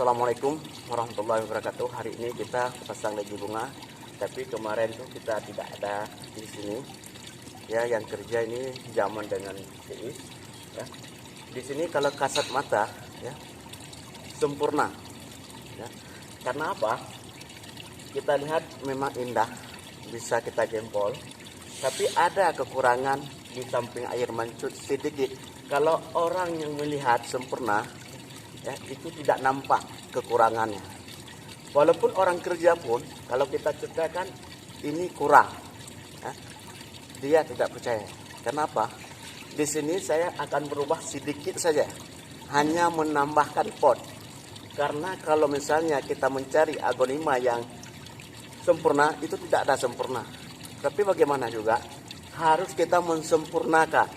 Assalamualaikum warahmatullahi wabarakatuh. Hari ini kita pasang lagi bunga, tapi kemarin tuh kita tidak ada di sini. Ya, yang kerja ini zaman dengan Iis. Ya. Di sini kalau kasat mata, ya sempurna. Ya. Karena apa? Kita lihat memang indah, bisa kita jempol. Tapi ada kekurangan di samping air mancur sedikit. Kalau orang yang melihat sempurna, ya, itu tidak nampak kekurangannya. Walaupun orang kerja pun, kalau kita ceritakan ini kurang, ya, dia tidak percaya. Kenapa? Di sini saya akan berubah sedikit saja, hanya menambahkan pot. Karena kalau misalnya kita mencari agonima yang sempurna, itu tidak ada sempurna. Tapi bagaimana juga harus kita mensempurnakan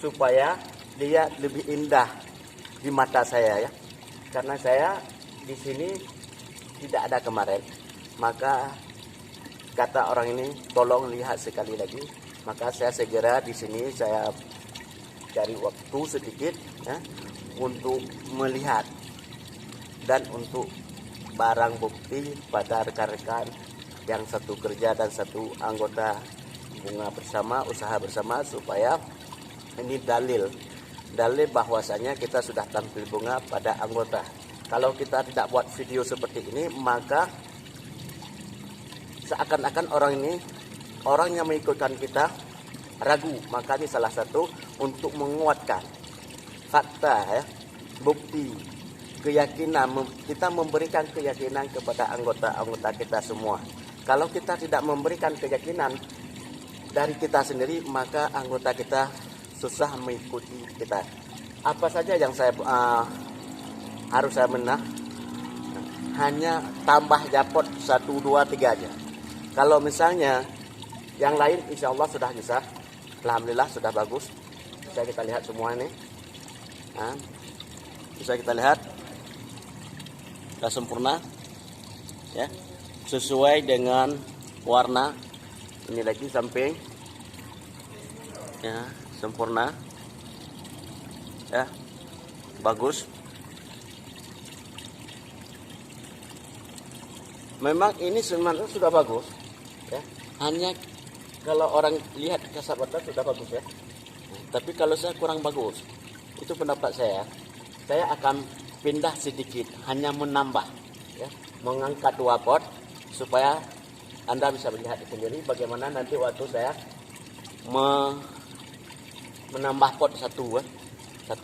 supaya dia lebih indah di mata saya, ya. Karena saya di sini tidak ada kemarin, maka kata orang ini tolong lihat sekali lagi. Maka saya segera di sini saya cari waktu sedikit, ya, untuk melihat dan untuk barang bukti pada rekan-rekan yang satu kerja dan satu anggota bunga bersama, usaha bersama, supaya ini dalil bahwasanya kita sudah tampil bunga pada anggota. Kalau kita tidak buat video seperti ini, maka seakan-akan orang yang mengikutkan kita ragu. Maka ini salah satu untuk menguatkan fakta, ya, bukti, keyakinan. Kita memberikan keyakinan kepada anggota-anggota kita semua. Kalau kita tidak memberikan keyakinan dari kita sendiri, maka anggota kita susah mengikuti kita. Apa saja yang harus saya menang, hanya tambah japot 1, 2, 3 aja. Kalau misalnya yang lain insya Allah sudah bisa, alhamdulillah sudah bagus. Bisa kita lihat semua ini, nah, bisa kita lihat sudah sempurna, ya, sesuai dengan warna. Ini lagi samping, ya, sempurna, ya, bagus. Memang ini sebenarnya sudah bagus, ya. Hanya kalau orang lihat kasat mata sudah bagus, ya. Tapi kalau saya kurang bagus, itu pendapat saya akan pindah sedikit, hanya menambah, ya, mengangkat 2 pot supaya Anda bisa melihat sendiri bagaimana nanti waktu saya menambah pot satu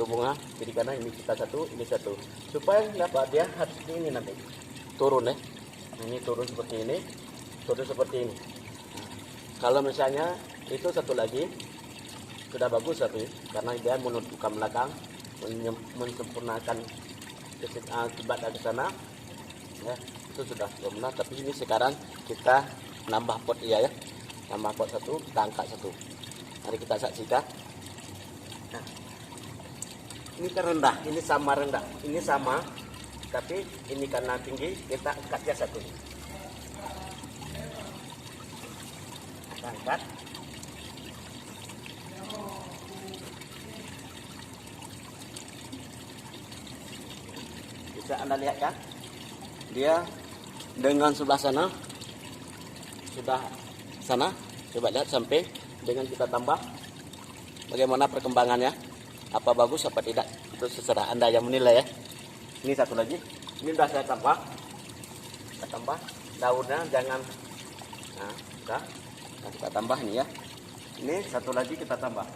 bunga. Jadi karena ini kita satu, ini satu, supaya dapat dia harus ini nanti turun, ya. Ini turun seperti ini, turun seperti ini. Kalau misalnya itu satu lagi sudah bagus, tapi karena dia menutupkan belakang, mensempurnakan kibat ke sana, ya, itu sudah sempurna. Tapi ini sekarang kita nambah pot, ya, nambah pot satu, kita angkat satu. Mari kita saksikan. Nah, ini kan rendah, ini sama rendah, ini sama, tapi ini karena tinggi, kita angkatnya satu. Kita angkat. Bisa Anda lihat kan? Dia dengan sebelah sana, sudah sana, coba lihat sampai dengan kita tambah. Bagaimana perkembangannya? Apa bagus, apa tidak? Itu terserah Anda yang menilai, ya. Ini satu lagi, ini sudah saya tambah. Kita tambah daunnya, jangan. Nah, sudah. Nah, kita tambah ini, ya. Ini satu lagi kita tambah.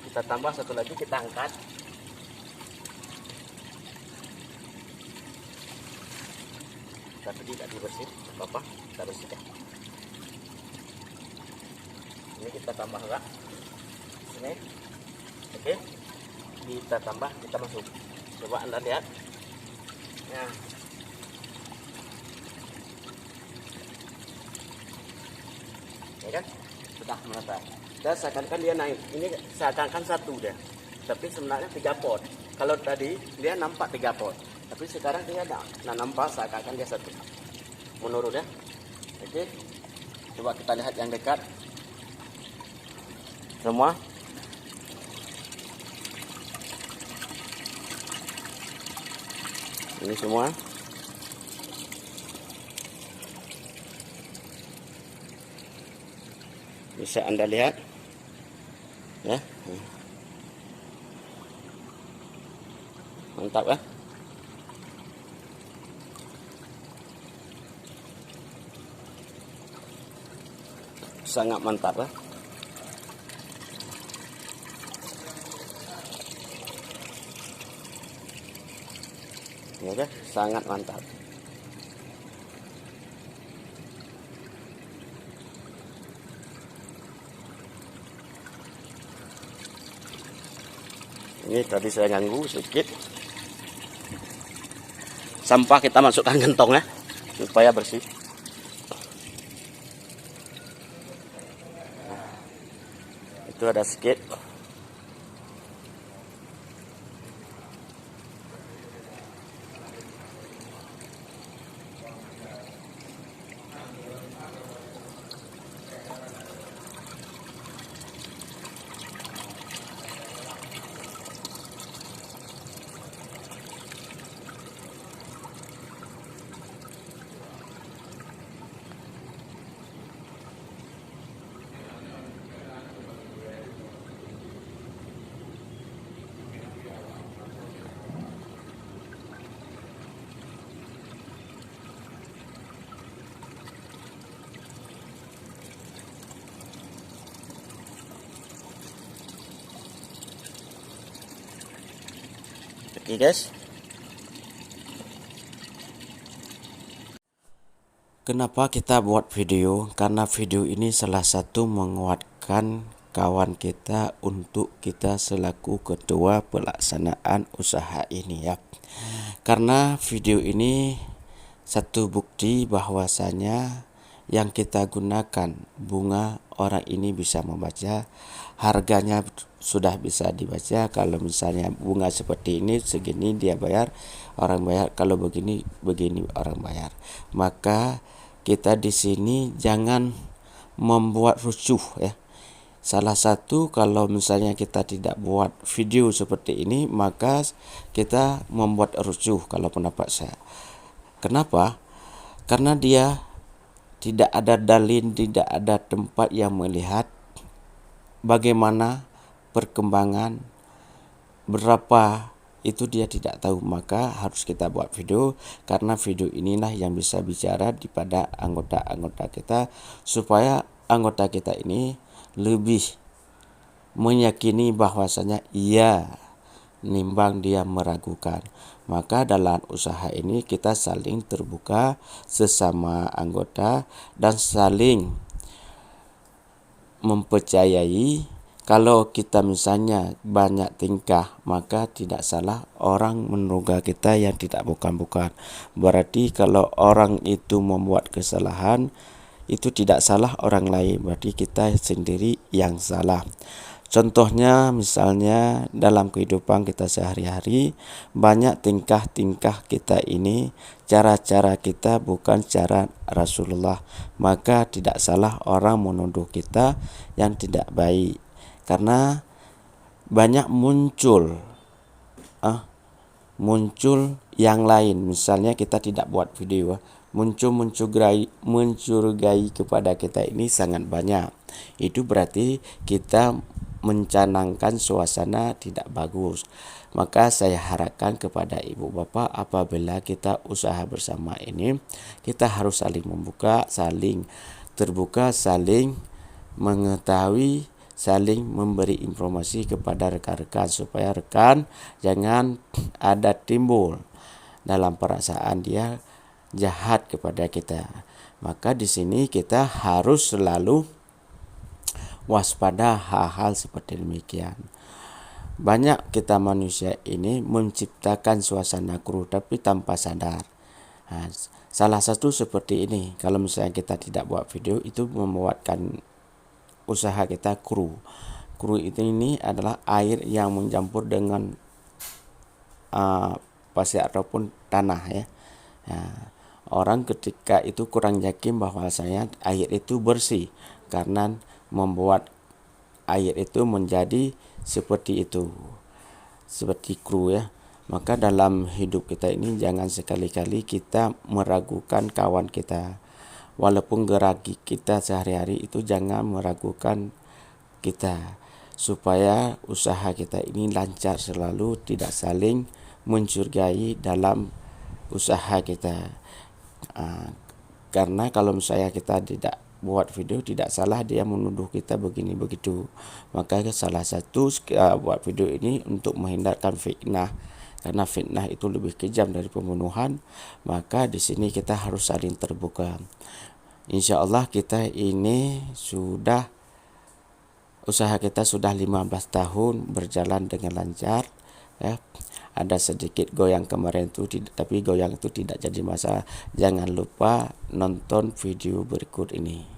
Kita tambah satu lagi, kita angkat. Tapi tidak dibersih, apa-apa, kita bersihkan. Ini kita tambah enggak? Ini, oke. Kita tambah, kita masuk. Coba Anda lihat. Nah, ya kan? Sudah merata. Dan seakan-akan dia naik. Ini seakan-akan satu dia, tapi sebenarnya 3 pot. Kalau tadi dia nampak 3 pot, tapi sekarang dia ada. Nah, nampak seakan-akan dia satu. Menurut, ya. Oke. Coba kita lihat yang dekat. Semua Ini semua bisa Anda lihat ya. Mantap ya. Sangat mantap ya. Ya, sangat mantap. Ini tadi saya ganggu sedikit. Sampah kita masukkan gentong ya, supaya bersih. Itu ada sedikit. Oke guys. Kenapa kita buat video? Karena video ini salah satu menguatkan kawan kita untuk kita selaku ketua pelaksanaan usaha ini ya. Karena video ini satu bukti bahwasanya yang kita gunakan bunga orang ini bisa membaca, harganya sudah bisa dibaca. Kalau misalnya bunga seperti ini segini dia bayar, orang bayar. Kalau begini orang bayar. Maka kita di sini jangan membuat rusuh ya. Salah satu kalau misalnya kita tidak buat video seperti ini, maka kita membuat rusuh kalau pendapat saya. Kenapa? Karena dia tidak ada dalil, tidak ada tempat yang melihat bagaimana perkembangan, berapa itu dia tidak tahu. Maka harus kita buat video, karena video inilah yang bisa bicara daripada anggota-anggota kita, supaya anggota kita ini lebih meyakini bahwasanya iya nimbang dia meragukan. Maka dalam usaha ini kita saling terbuka sesama anggota dan saling mempercayai. Kalau kita misalnya banyak tingkah, maka tidak salah orang menduga kita yang tidak bukan-bukan. Berarti kalau orang itu membuat kesalahan, itu tidak salah orang lain, berarti kita sendiri yang salah. Contohnya misalnya dalam kehidupan kita sehari-hari, banyak tingkah-tingkah kita ini, cara-cara kita bukan cara Rasulullah. Maka tidak salah orang menuduh kita yang tidak baik. Karena banyak muncul yang lain. Misalnya kita tidak buat video, mencurigai kepada kita ini sangat banyak. Itu berarti kita mencanangkan suasana tidak bagus. Maka saya harapkan kepada ibu bapak, apabila kita usaha bersama ini, kita harus saling membuka, saling terbuka, saling mengetahui, saling memberi informasi kepada rekan-rekan, supaya rekan jangan ada timbul dalam perasaan dia jahat kepada kita. Maka di sini kita harus selalu waspada hal-hal seperti demikian. Banyak kita manusia ini menciptakan suasana kru tapi tanpa sadar. Salah satu seperti ini, kalau misalnya kita tidak buat video, itu membuatkan usaha kita kru. Kru ini adalah air yang mencampur dengan pasir ataupun tanah ya. Orang ketika itu kurang yakin bahwasanya air itu bersih, karena membuat air itu menjadi seperti itu, seperti kru ya. Maka dalam hidup kita ini jangan sekali-kali kita meragukan kawan kita. Walaupun gerak kita sehari-hari itu jangan meragukan kita, supaya usaha kita ini lancar selalu, tidak saling mencurigai dalam usaha kita. Karena kalau misalnya kita tidak buat video, tidak salah dia menuduh kita begini begitu. Maka salah satu buat video ini untuk menghindarkan fitnah, karena fitnah itu lebih kejam dari pembunuhan. Maka di sini kita harus saling terbuka. Insya Allah kita ini usaha kita sudah 15 tahun berjalan dengan lancar, ya. Ada sedikit goyang kemarin itu, tapi goyang itu tidak jadi masalah. Jangan lupa nonton video berikut ini.